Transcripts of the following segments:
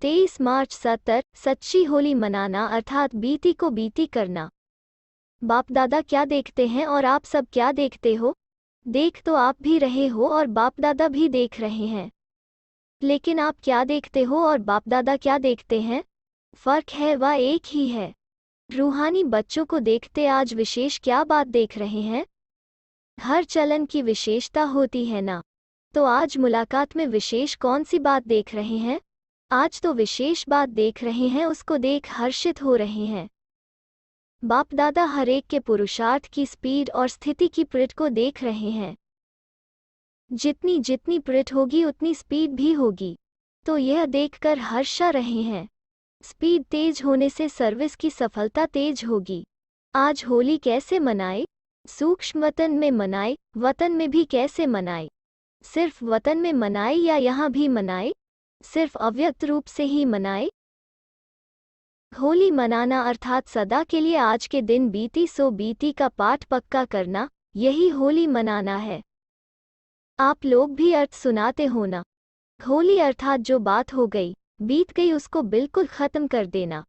23 मार्च 70 सच्ची होली मनाना अर्थात बीती को बीती करना। बाप दादा क्या देखते हैं और आप सब क्या देखते हो? देख तो आप भी रहे हो और बाप दादा भी देख रहे हैं, लेकिन आप क्या देखते हो और बाप दादा क्या देखते हैं? फर्क है वह एक ही है। रूहानी बच्चों को देखते आज विशेष क्या बात देख रहे हैं? हर चलन की विशेषता होती है ना, तो आज मुलाकात में विशेष कौन सी बात देख रहे हैं? आज तो विशेष बात देख रहे हैं, उसको देख हर्षित हो रहे हैं। बाप दादा हरेक के पुरुषार्थ की स्पीड और स्थिति की प्रिट को देख रहे हैं। जितनी जितनी प्रिट होगी उतनी स्पीड भी होगी, तो यह देखकर हर्षा रहे हैं। स्पीड तेज होने से सर्विस की सफलता तेज होगी। आज होली कैसे मनाए? सूक्ष्म वतन में मनाए, वतन में भी कैसे मनाए? सिर्फ वतन में मनाए या यहाँ भी मनाए? सिर्फ अव्यक्त रूप से ही मनाए? होली मनाना अर्थात सदा के लिए आज के दिन बीती सो बीती का पाठ पक्का करना, यही होली मनाना है। आप लोग भी अर्थ सुनाते हो ना। होली अर्थात जो बात हो गई, बीत गई, उसको बिल्कुल खत्म कर देना।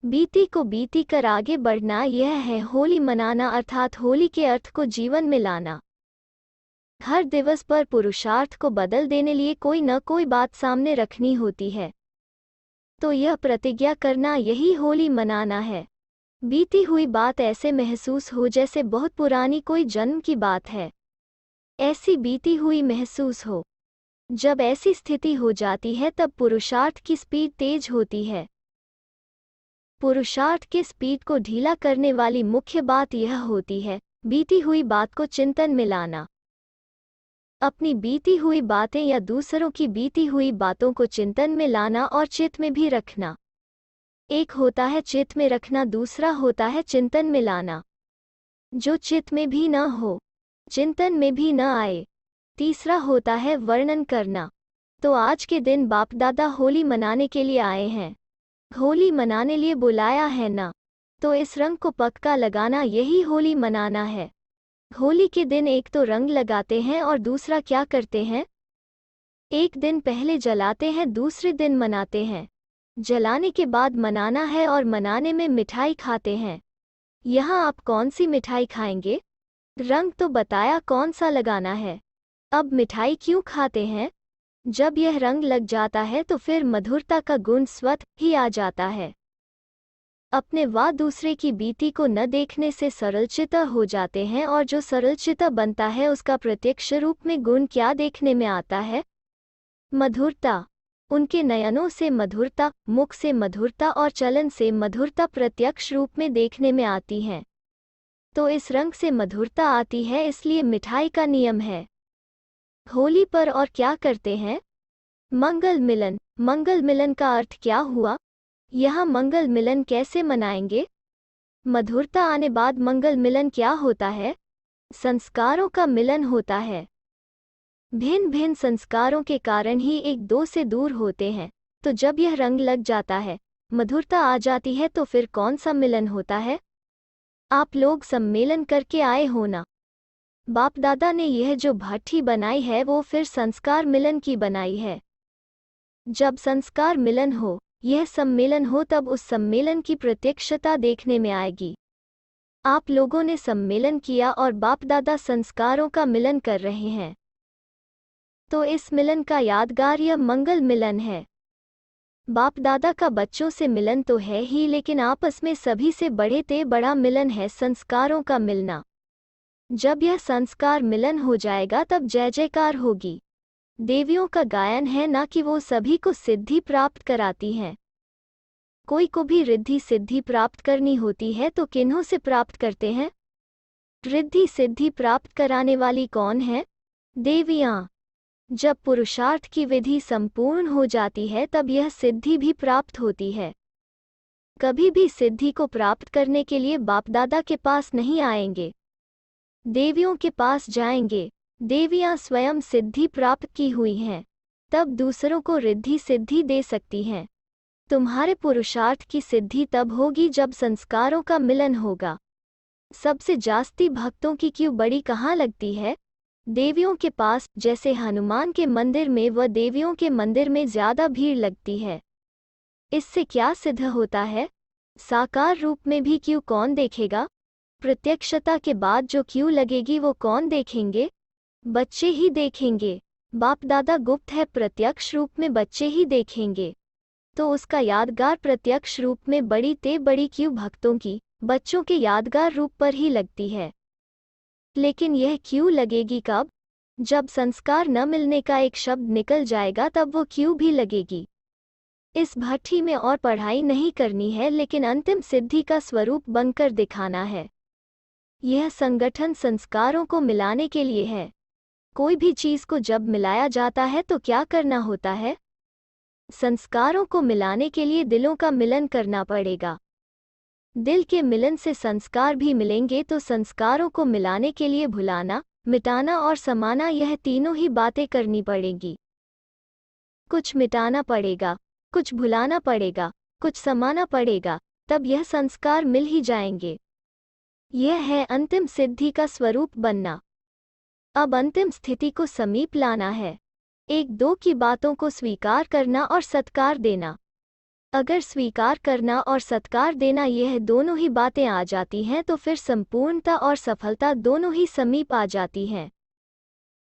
बीती को बीती कर आगे बढ़ना, यह है होली मनाना अर्थात होली के अर्थ को जीवन में लाना। हर दिवस पर पुरुषार्थ को बदल देने लिए कोई न कोई बात सामने रखनी होती है, तो यह प्रतिज्ञा करना, यही होली मनाना है। बीती हुई बात ऐसे महसूस हो जैसे बहुत पुरानी कोई जन्म की बात है, ऐसी बीती हुई महसूस हो। जब ऐसी स्थिति हो जाती है तब पुरुषार्थ की स्पीड तेज होती है। पुरुषार्थ के स्पीड को ढीला करने वाली मुख्य बात यह होती है, बीती हुई बात को चिंतन में लाना। अपनी बीती हुई बातें या दूसरों की बीती हुई बातों को चिंतन में लाना और चित्त में भी रखना। एक होता है चित्त में रखना, दूसरा होता है चिंतन में लाना। जो चित्त में भी न हो, चिंतन में भी न आए, तीसरा होता है वर्णन करना। तो आज के दिन बाप दादा होली मनाने के लिए आए हैं, होली मनाने लिए बुलाया है ना, तो इस रंग को पक्का लगाना, यही होली मनाना है। होली के दिन एक तो रंग लगाते हैं और दूसरा क्या करते हैं? एक दिन पहले जलाते हैं, दूसरे दिन मनाते हैं। जलाने के बाद मनाना है और मनाने में मिठाई खाते हैं। यहाँ आप कौन सी मिठाई खाएंगे? रंग तो बताया कौन सा लगाना है, अब मिठाई क्यों खाते हैं? जब यह रंग लग जाता है तो फिर मधुरता का गुण स्वतः ही आ जाता है। अपने व दूसरे की बीती को न देखने से सरलचित्त हो जाते हैं, और जो सरलचित्त बनता है उसका प्रत्यक्ष रूप में गुण क्या देखने में आता है? मधुरता। उनके नयनों से मधुरता, मुख से मधुरता और चलन से मधुरता प्रत्यक्ष रूप में देखने में आती हैं। तो इस रंग से मधुरता आती है, इसलिए मिठाई का नियम है। होली पर और क्या करते हैं? मंगल मिलन। मंगल मिलन का अर्थ क्या हुआ? यहाँ मंगल मिलन कैसे मनाएंगे? मधुरता आने बाद मंगल मिलन क्या होता है? संस्कारों का मिलन होता है। भिन्न भिन्न संस्कारों के कारण ही एक दो से दूर होते हैं, तो जब यह रंग लग जाता है, मधुरता आ जाती है, तो फिर कौन सा मिलन होता है? आप लोग सम्मेलन करके आए हो ना। बाप दादा ने यह जो भट्ठी बनाई है वो फिर संस्कार मिलन की बनाई है। जब संस्कार मिलन हो, यह सम्मेलन हो, तब उस सम्मेलन की प्रत्यक्षता देखने में आएगी। आप लोगों ने सम्मेलन किया और बाप दादा संस्कारों का मिलन कर रहे हैं, तो इस मिलन का यादगार यह मंगल मिलन है। बाप दादा का बच्चों से मिलन तो है ही, लेकिन आपस में सभी से बड़े ते बड़ा मिलन है संस्कारों का मिलना। जब यह संस्कार मिलन हो जाएगा तब जय जयकार होगी। देवियों का गायन है ना कि वो सभी को सिद्धि प्राप्त कराती हैं। कोई को भी रिद्धि सिद्धि प्राप्त करनी होती है तो किन्हों से प्राप्त करते हैं? रिद्धि सिद्धि प्राप्त कराने वाली कौन है? देवियाँ। जब पुरुषार्थ की विधि संपूर्ण हो जाती है तब यह सिद्धि भी प्राप्त होती है। कभी भी सिद्धि को प्राप्त करने के लिए बाप दादा के पास नहीं आएंगे, देवियों के पास जाएंगे। देवियाँ स्वयं सिद्धि प्राप्त की हुई हैं, तब दूसरों को रिद्धि सिद्धि दे सकती हैं। तुम्हारे पुरुषार्थ की सिद्धि तब होगी जब संस्कारों का मिलन होगा। सबसे जास्ती भक्तों की क्यों बड़ी कहाँ लगती है? देवियों के पास, जैसे हनुमान के मंदिर में व देवियों के मंदिर में ज्यादा भीड़ लगती है। इससे क्या सिद्ध होता है? साकार रूप में भी क्यों कौन देखेगा? प्रत्यक्षता के बाद जो क्यों लगेगी वो कौन देखेंगे? बच्चे ही देखेंगे। बाप दादा गुप्त है, प्रत्यक्ष रूप में बच्चे ही देखेंगे। तो उसका यादगार प्रत्यक्ष रूप में बड़ी क्यों भक्तों की, बच्चों के यादगार रूप पर ही लगती है। लेकिन यह क्यों लगेगी कब? जब संस्कार न मिलने का एक शब्द निकल जाएगा तब वो क्यों भी लगेगी। इस भट्ठी में और पढ़ाई नहीं करनी है, लेकिन अंतिम सिद्धि का स्वरूप बनकर दिखाना है। यह संगठन संस्कारों को मिलाने के लिए है। कोई भी चीज को जब मिलाया जाता है तो क्या करना होता है? संस्कारों को मिलाने के लिए दिलों का मिलन करना पड़ेगा। दिल के मिलन से संस्कार भी मिलेंगे, तो संस्कारों को मिलाने के लिए भुलाना, मिटाना और समाना, यह तीनों ही बातें करनी पड़ेंगी। कुछ मिटाना पड़ेगा, कुछ भुलाना पड़ेगा, कुछ समाना पड़ेगा, तब यह संस्कार मिल ही जाएंगे। यह है अंतिम सिद्धि का स्वरूप बनना। अब अंतिम स्थिति को समीप लाना है। एक दो की बातों को स्वीकार करना और सत्कार देना। अगर स्वीकार करना और सत्कार देना यह दोनों ही बातें आ जाती हैं तो फिर संपूर्णता और सफलता दोनों ही समीप आ जाती हैं।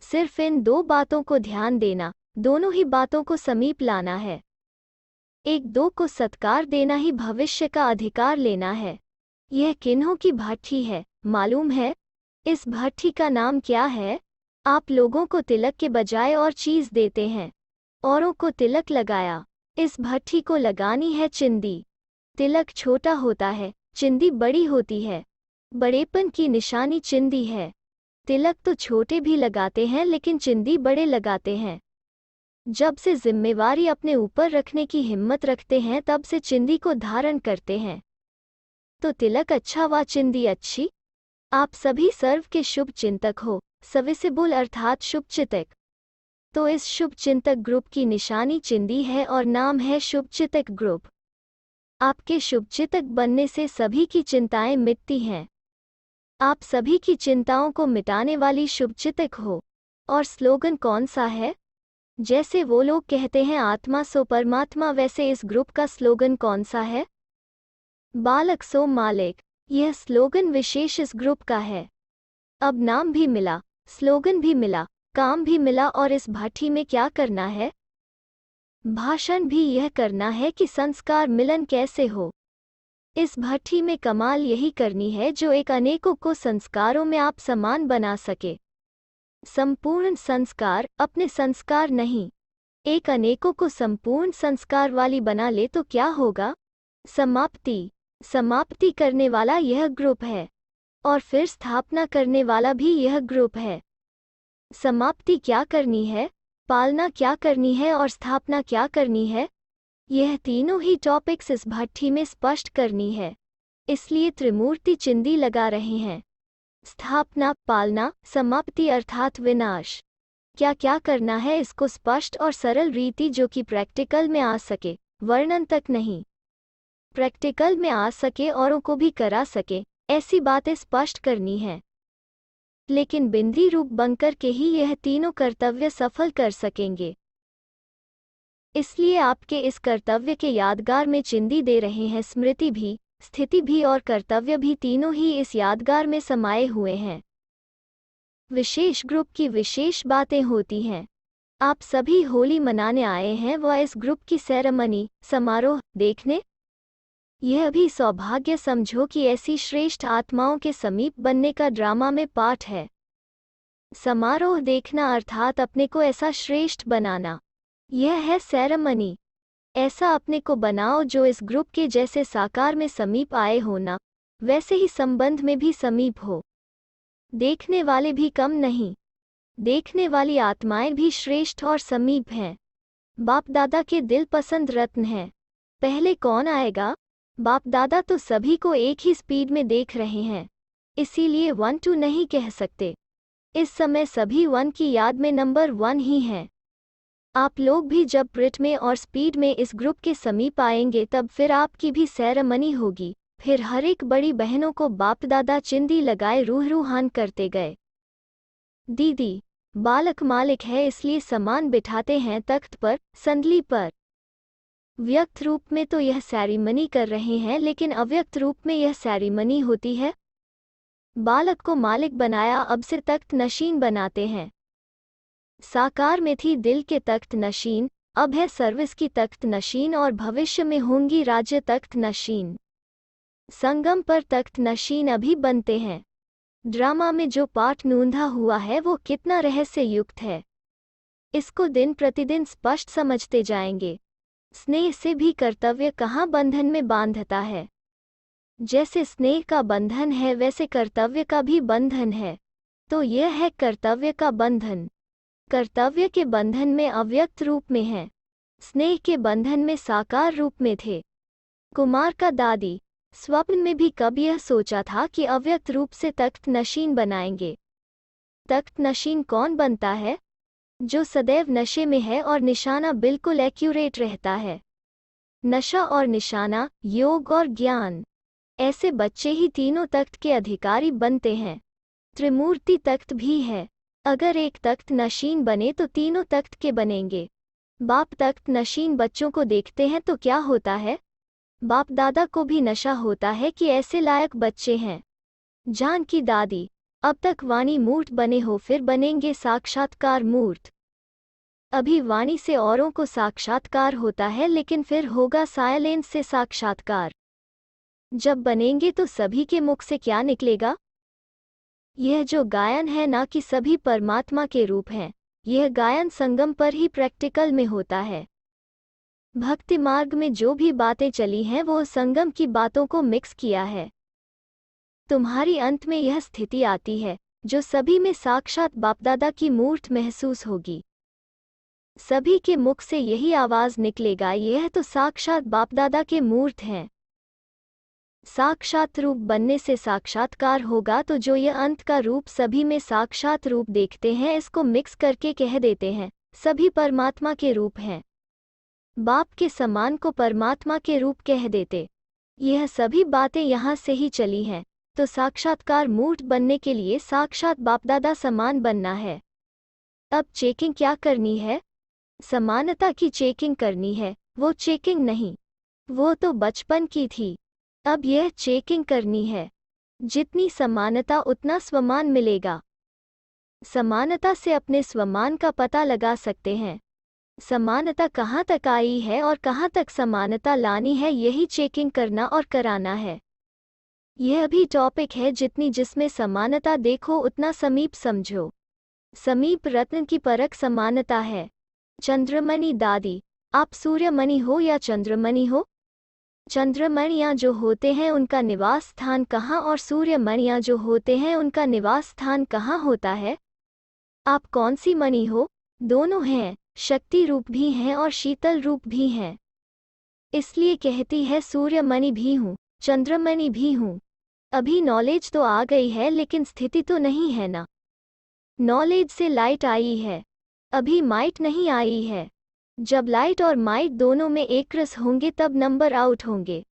सिर्फ इन दो बातों को ध्यान देना, दोनों ही बातों को समीप लाना है। एक दो को सत्कार देना ही भविष्य का अधिकार लेना है। यह किन्हों की भट्ठी है मालूम है? इस भट्ठी का नाम क्या है? आप लोगों को तिलक के बजाय और चीज देते हैं। औरों को तिलक लगाया, इस भट्ठी को लगानी है चिंदी। तिलक छोटा होता है, चिंदी बड़ी होती है। बड़ेपन की निशानी चिंदी है। तिलक तो छोटे भी लगाते हैं, लेकिन चिंदी बड़े लगाते हैं। जब से जिम्मेवारी अपने ऊपर रखने की हिम्मत रखते हैं तब से चिंदी को धारण करते हैं। तो तिलक अच्छा व चिंदी अच्छी। आप सभी सर्व के शुभ चिंतक हो, सविसिबुल अर्थात शुभ चिंतक। तो इस शुभ चिंतक ग्रुप की निशानी चिंदी है और नाम है शुभ चिंतक ग्रुप। आपके शुभ चिंतक बनने से सभी की चिंताएं मिटती हैं। आप सभी की चिंताओं को मिटाने वाली शुभ चिंतक हो। और स्लोगन कौन सा है? जैसे वो लोग कहते हैं आत्मा सो परमात्मा, वैसे इस ग्रुप का स्लोगन कौन सा है? बालक सो मालिक। यह स्लोगन विशेष इस ग्रुप का है। अब नाम भी मिला, स्लोगन भी मिला, काम भी मिला, और इस भट्ठी में क्या करना है? भाषण भी यह करना है कि संस्कार मिलन कैसे हो। इस भट्ठी में कमाल यही करनी है जो एक अनेकों को संस्कारों में आप समान बना सके। संपूर्ण संस्कार, अपने संस्कार नहीं, एक अनेकों को संपूर्ण संस्कार वाली बना ले तो क्या होगा? समाप्ति। समाप्ति करने वाला यह ग्रुप है और फिर स्थापना करने वाला भी यह ग्रुप है। समाप्ति क्या करनी है, पालना क्या करनी है और स्थापना क्या करनी है, यह तीनों ही टॉपिक्स इस भट्ठी में स्पष्ट करनी है। इसलिए त्रिमूर्ति चिंदी लगा रहे हैं। स्थापना, पालना, समाप्ति अर्थात विनाश। क्या क्या करना है इसको स्पष्ट और सरल रीति जो कि प्रैक्टिकल में आ सके, वर्णन तक नहीं, प्रैक्टिकल में आ सके, औरों को भी करा सके, ऐसी बातें स्पष्ट करनी है। लेकिन बिंदी रूप बनकर के ही यह तीनों कर्तव्य सफल कर सकेंगे। इसलिए आपके इस कर्तव्य के यादगार में चिंदी दे रहे हैं। स्मृति भी, स्थिति भी और कर्तव्य भी तीनों ही इस यादगार में समाये हुए हैं। विशेष ग्रुप की विशेष बातें होती हैं। आप सभी होली मनाने आए हैं व इस ग्रुप की सेरेमनी, समारोह देखने। यह भी सौभाग्य समझो कि ऐसी श्रेष्ठ आत्माओं के समीप बनने का ड्रामा में पाठ है। समारोह देखना अर्थात अपने को ऐसा श्रेष्ठ बनाना, यह है सेरेमनी। ऐसा अपने को बनाओ जो इस ग्रुप के जैसे साकार में समीप आए हो ना, वैसे ही संबंध में भी समीप हो। देखने वाले भी कम नहीं, देखने वाली आत्माएं भी श्रेष्ठ और समीप हैं। बाप दादा के दिल पसंद रत्न हैं। पहले कौन आएगा? बाप दादा तो सभी को एक ही स्पीड में देख रहे हैं, इसीलिए 1 2 नहीं कह सकते। इस समय सभी 1 की याद में नंबर 1 ही हैं। आप लोग भी जब प्रिट में और स्पीड में इस ग्रुप के समीप आएंगे तब फिर आपकी भी सेरेमनी होगी। फिर हर एक बड़ी बहनों को बाप दादा चिंदी लगाए रूह रूहान करते गए। दीदी, बालक मालिक है इसलिए सामान बिठाते हैं तख्त पर, संदली पर। व्यक्त रूप में तो यह सेरेमनी कर रहे हैं, लेकिन अव्यक्त रूप में यह सेरेमनी होती है। बालक को मालिक बनाया, अब से तख्त नशीन बनाते हैं। साकार में थी दिल के तख्त नशीन, अब है सर्विस की तख्त नशीन और भविष्य में होंगी राज्य तख्त नशीन। संगम पर तख्त नशीन अभी बनते हैं। ड्रामा में जो पाठ नूंधा हुआ है वो कितना रहस्य युक्त है, इसको दिन प्रतिदिन स्पष्ट समझते जाएंगे। स्नेह से भी कर्तव्य कहाँ बंधन में बांधता है। जैसे स्नेह का बंधन है वैसे कर्तव्य का भी बंधन है, तो यह है कर्तव्य का बंधन। कर्तव्य के बंधन में अव्यक्त रूप में है, स्नेह के बंधन में साकार रूप में थे। कुमार का दादी स्वप्न में भी कब यह सोचा था कि अव्यक्त रूप से तख्त नशीन बनाएंगे। तख्त नशीन कौन बनता है? जो सदैव नशे में है और निशाना बिल्कुल एक्यूरेट रहता है। नशा और निशाना, योग और ज्ञान, ऐसे बच्चे ही तीनों तख्त के अधिकारी बनते हैं। त्रिमूर्ति तख्त भी है। अगर एक तख्त नशीन बने तो तीनों तख्त के बनेंगे। बाप तख्त नशीन बच्चों को देखते हैं तो क्या होता है? बाप दादा को भी नशा होता है कि ऐसे लायक बच्चे हैं। जान की दादी, अब तक वाणी मूर्त बने हो, फिर बनेंगे साक्षात्कार मूर्त। अभी वाणी से औरों को साक्षात्कार होता है, लेकिन फिर होगा साइलेंस से साक्षात्कार। जब बनेंगे तो सभी के मुख से क्या निकलेगा? यह जो गायन है ना कि सभी परमात्मा के रूप हैं, यह गायन संगम पर ही प्रैक्टिकल में होता है। भक्ति मार्ग में जो भी बातें चली हैं वो संगम की बातों को मिक्स किया है। तुम्हारी अंत में यह स्थिति आती है जो सभी में साक्षात बापदादा की मूर्त महसूस होगी। सभी के मुख से यही आवाज निकलेगा, यह तो साक्षात बापदादा के मूर्त हैं। साक्षात रूप बनने से साक्षात्कार होगा, तो जो यह अंत का रूप सभी में साक्षात रूप देखते हैं, इसको मिक्स करके कह देते हैं सभी परमात्मा के रूप हैं। बाप के समान को परमात्मा के रूप कह देते। यह सभी बातें यहाँ से ही चली हैं, तो साक्षात्कार मूर्त बनने के लिए साक्षात बापदादा समान बनना है। अब चेकिंग क्या करनी है? समानता की चेकिंग करनी है। वो चेकिंग नहीं, वो तो बचपन की थी। अब यह चेकिंग करनी है। जितनी समानता उतना स्वमान मिलेगा। समानता से अपने स्वमान का पता लगा सकते हैं। समानता कहाँ तक आई है और कहाँ तक समानता लानी है, यही चेकिंग करना और कराना है। यह भी टॉपिक है जिसमें समानता देखो उतना समीप समझो। समीप रत्न की परख समानता है। चंद्रमणि दादी, आप सूर्यमणि हो या चंद्रमणि हो? चंद्रमणियाँ जो होते हैं उनका निवास स्थान कहाँ और सूर्यमणियाँ जो होते हैं उनका निवास स्थान कहाँ होता है? आप कौन सी मणि हो? दोनों हैं, शक्ति रूप भी हैं और शीतल रूप भी हैं। इसलिए कहती है सूर्यमणि भी हूँ, चंद्रमणि भी हूँ। अभी नॉलेज तो आ गई है लेकिन स्थिति तो नहीं है ना। नॉलेज से लाइट आई है, अभी माइट नहीं आई है। जब लाइट और माइट दोनों में एक रस होंगे तब नंबर आउट होंगे।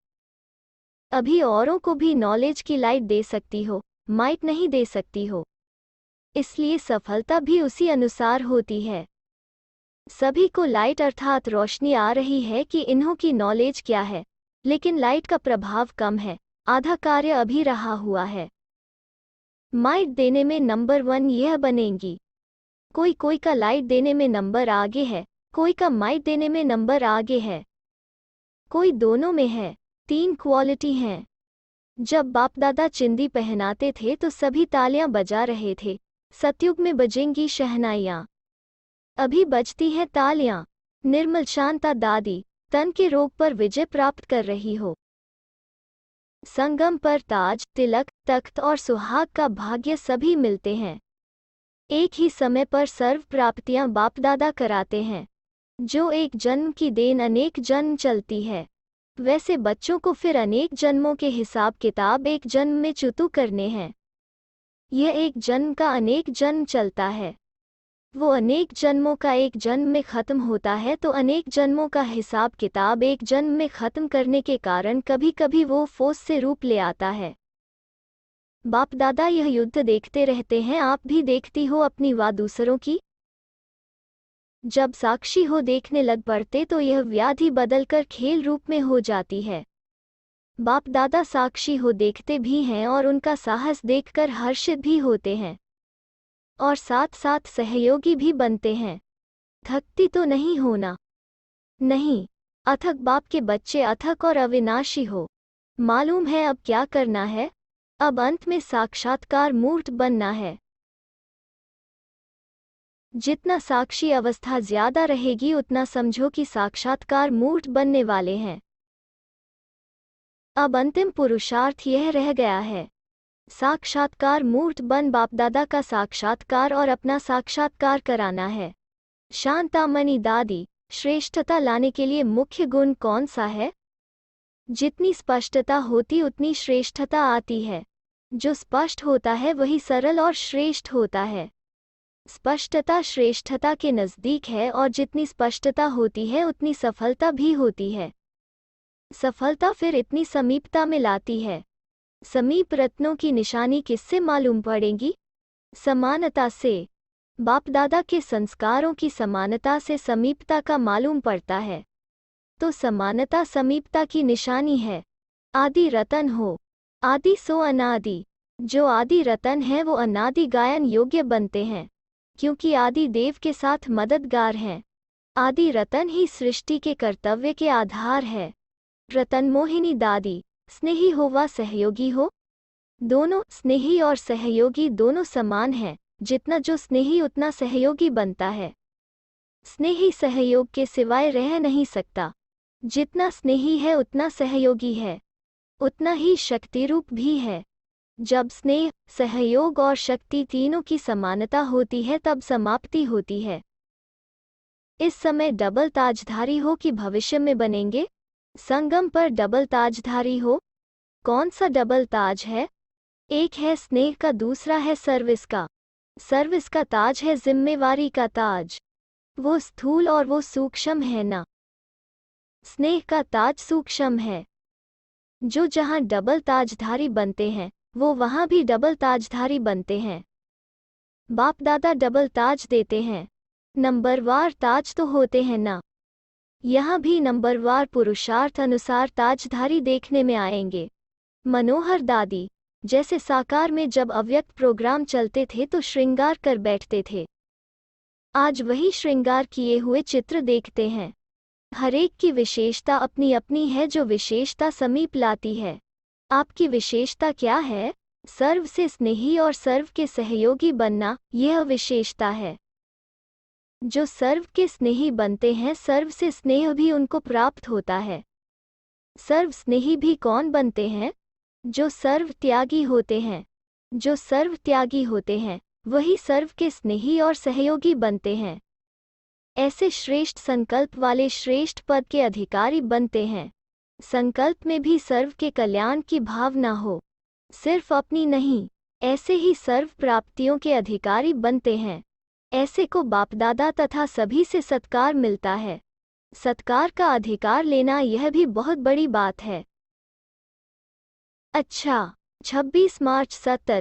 अभी औरों को भी नॉलेज की लाइट दे सकती हो, माइट नहीं दे सकती हो, इसलिए सफलता भी उसी अनुसार होती है। सभी को लाइट अर्थात रोशनी आ रही है कि इन्हों की नॉलेज क्या है, लेकिन लाइट का प्रभाव कम है, आधा कार्य अभी रहा हुआ है। माइट देने में नंबर 1 यह बनेंगी। कोई का लाइट देने में नंबर आगे है, कोई का माइट देने में नंबर आगे है, कोई दोनों में है। 3 क्वालिटी हैं। जब बाप दादा चिंदी पहनाते थे तो सभी तालियां बजा रहे थे। सतयुग में बजेंगी शहनाइयां, अभी बजती हैं तालियां। निर्मल शांता दादी, तन के रोग पर विजय प्राप्त कर रही हो। संगम पर ताज, तिलक, तख्त और सुहाग का भाग्य सभी मिलते हैं। एक ही समय पर सर्व प्राप्तियां बाप दादा कराते हैं। जो एक जन्म की देन अनेक जन्म चलती है, वैसे बच्चों को फिर अनेक जन्मों के हिसाब किताब एक जन्म में चुतू करने हैं। यह एक जन्म का अनेक जन्म चलता है, वो अनेक जन्मों का एक जन्म में खत्म होता है, तो अनेक जन्मों का हिसाब किताब एक जन्म में खत्म करने के कारण कभी कभी वो फोर्स से रूप ले आता है। बाप दादा यह युद्ध देखते रहते हैं, आप भी देखती हो अपनी व दूसरों की। जब साक्षी हो देखने लग पड़ते तो यह व्याधि बदलकर खेल रूप में हो जाती है। बाप दादा साक्षी हो देखते भी हैं और उनका साहस देखकर हर्षित भी होते हैं और साथ साथ सहयोगी भी बनते हैं। थकती तो नहीं होना? नहीं, अथक बाप के बच्चे अथक और अविनाशी हो। मालूम है अब क्या करना है? अब अंत में साक्षात्कार मूर्त बनना है। जितना साक्षी अवस्था ज्यादा रहेगी उतना समझो कि साक्षात्कार मूर्त बनने वाले हैं। अब अंतिम पुरुषार्थ यह रह गया है, साक्षात्कार मूर्त बन बाप दादा का साक्षात्कार और अपना साक्षात्कार कराना है। शांतामणि दादी, श्रेष्ठता लाने के लिए मुख्य गुण कौन सा है? जितनी स्पष्टता होती उतनी श्रेष्ठता आती है। जो स्पष्ट होता है वही सरल और श्रेष्ठ होता है। स्पष्टता श्रेष्ठता के नज़दीक है और जितनी स्पष्टता होती है उतनी सफलता भी होती है। सफलता फिर इतनी समीपता में लाती है। समीप रत्नों की निशानी किससे मालूम पड़ेगी? समानता से। बाप दादा के संस्कारों की समानता से समीपता का मालूम पड़ता है। तो समानता समीपता की निशानी है। आदि रतन हो, आदि सो अनादि। जो आदि रतन है वो अनादि गायन योग्य बनते हैं, क्योंकि आदि देव के साथ मददगार हैं। आदि रतन ही सृष्टि के कर्तव्य के आधार है। रतन मोहिनी दादी, स्नेही हो व सहयोगी हो, दोनों स्नेही और सहयोगी दोनों समान हैं। जितना जो स्नेही उतना सहयोगी बनता है। स्नेही सहयोग के सिवाय रह नहीं सकता। जितना स्नेही है उतना सहयोगी है, उतना ही शक्तिरूप भी है। जब स्नेह, सहयोग और शक्ति तीनों की समानता होती है तब समाप्ति होती है। इस समय डबल ताजधारी हो कि भविष्य में बनेंगे? संगम पर डबल ताजधारी हो। कौन सा डबल ताज है? एक है स्नेह का, दूसरा है सर्विस का। सर्विस का ताज है जिम्मेवारी का ताज। वो स्थूल और वो सूक्ष्म है ना। स्नेह का ताज सूक्ष्म है। जो जहां डबल ताजधारी बनते हैं वो वहां भी डबल ताजधारी बनते हैं। बाप दादा डबल ताज देते हैं। नंबरवार ताज तो होते हैं ना। यहाँ भी नंबरवार पुरुषार्थ अनुसार ताजधारी देखने में आएंगे। मनोहर दादी, जैसे साकार में जब अव्यक्त प्रोग्राम चलते थे तो श्रृंगार कर बैठते थे, आज वही श्रृंगार किए हुए चित्र देखते हैं। हरेक की विशेषता अपनी अपनी है जो विशेषता समीप लाती है। आपकी विशेषता क्या है? सर्व से स्नेही और सर्व के सहयोगी बनना, यह विशेषता है। जो सर्व के स्नेही बनते हैं सर्व से स्नेह भी उनको प्राप्त होता है। सर्व स्नेही भी कौन बनते हैं? जो सर्व त्यागी होते हैं। जो सर्व त्यागी होते हैं वही सर्व के स्नेही और सहयोगी बनते हैं। ऐसे श्रेष्ठ संकल्प वाले श्रेष्ठ पद के अधिकारी बनते हैं। संकल्प में भी सर्व के कल्याण की भावना हो, सिर्फ अपनी नहीं। ऐसे ही सर्व प्राप्तियों के अधिकारी बनते हैं। ऐसे को बापदादा तथा सभी से सत्कार मिलता है। सत्कार का अधिकार लेना यह भी बहुत बड़ी बात है। अच्छा, 26 मार्च 70